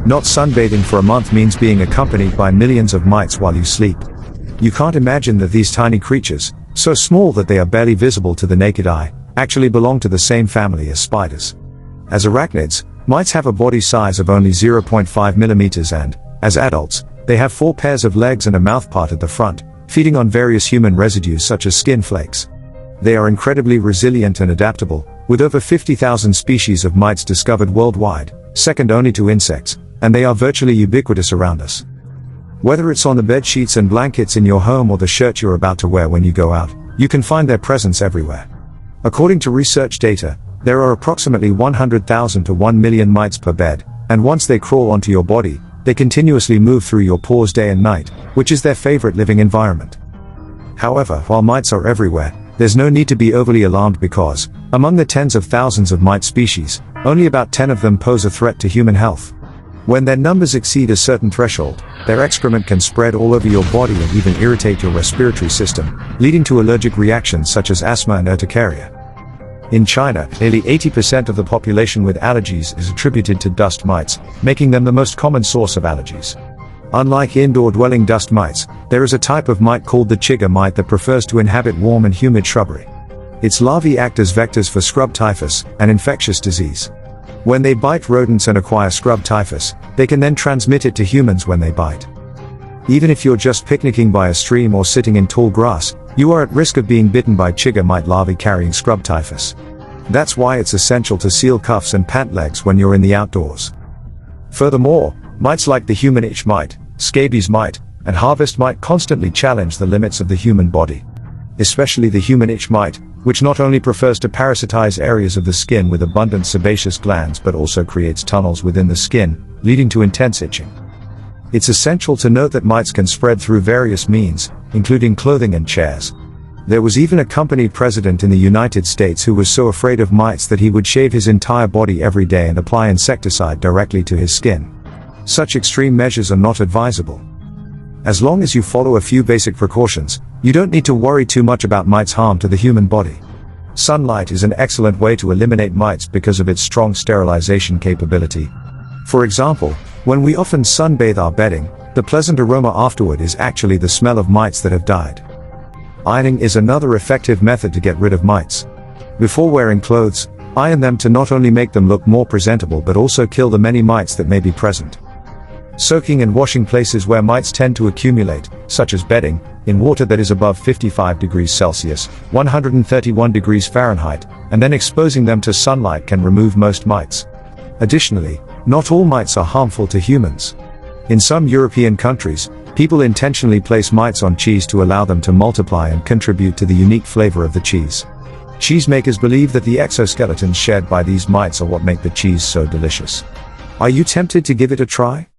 Not sunbathing for a month means being accompanied by millions of mites while you sleep. You can't imagine that these tiny creatures, so small that they are barely visible to the naked eye, actually belong to the same family as spiders. As arachnids, mites have a body size of only 0.5 millimeters and, as adults, they have 4 pairs of legs and a mouthpart at the front, feeding on various human residues such as skin flakes. They are incredibly resilient and adaptable, with over 50,000 species of mites discovered worldwide, second only to insects, and they are virtually ubiquitous around us. Whether it's on the bed sheets and blankets in your home or the shirt you're about to wear when you go out, you can find their presence everywhere. According to research data, there are approximately 100,000 to 1 million mites per bed, and once they crawl onto your body, they continuously move through your pores day and night, which is their favorite living environment. However, while mites are everywhere, there's no need to be overly alarmed because, among the tens of thousands of mite species, only about 10 of them pose a threat to human health. When their numbers exceed a certain threshold, their excrement can spread all over your body and even irritate your respiratory system, leading to allergic reactions such as asthma and urticaria. In China, nearly 80% of the population with allergies is attributed to dust mites, making them the most common source of allergies. Unlike indoor-dwelling dust mites, there is a type of mite called the chigga mite that prefers to inhabit warm and humid shrubbery. Its larvae act as vectors for scrub typhus, an infectious disease. When they bite rodents and acquire scrub typhus, they can then transmit it to humans when they bite. Even if you're just picnicking by a stream or sitting in tall grass, you are at risk of being bitten by chigga mite larvae carrying scrub typhus. That's why it's essential to seal cuffs and pant legs when you're in the outdoors. Furthermore, mites like the human itch mite, scabies mite, and harvest mite constantly challenge the limits of the human body. Especially the human itch mite, which not only prefers to parasitize areas of the skin with abundant sebaceous glands but also creates tunnels within the skin, leading to intense itching. It's essential to note that mites can spread through various means, including clothing and chairs. There was even a company president in the United States who was so afraid of mites that he would shave his entire body every day and apply insecticide directly to his skin. Such extreme measures are not advisable. As long as you follow a few basic precautions, you don't need to worry too much about mites' harm to the human body. Sunlight is an excellent way to eliminate mites because of its strong sterilization capability. For example, when we often sunbathe our bedding, the pleasant aroma afterward is actually the smell of mites that have died. Ironing is another effective method to get rid of mites. Before wearing clothes, iron them to not only make them look more presentable but also kill the many mites that may be present. Soaking and washing places where mites tend to accumulate, such as bedding, in water that is above 55 degrees Celsius, 131 degrees Fahrenheit, and then exposing them to sunlight can remove most mites. Additionally, not all mites are harmful to humans. In some European countries, people intentionally place mites on cheese to allow them to multiply and contribute to the unique flavor of the cheese. Cheesemakers believe that the exoskeletons shed by these mites are what make the cheese so delicious. Are you tempted to give it a try?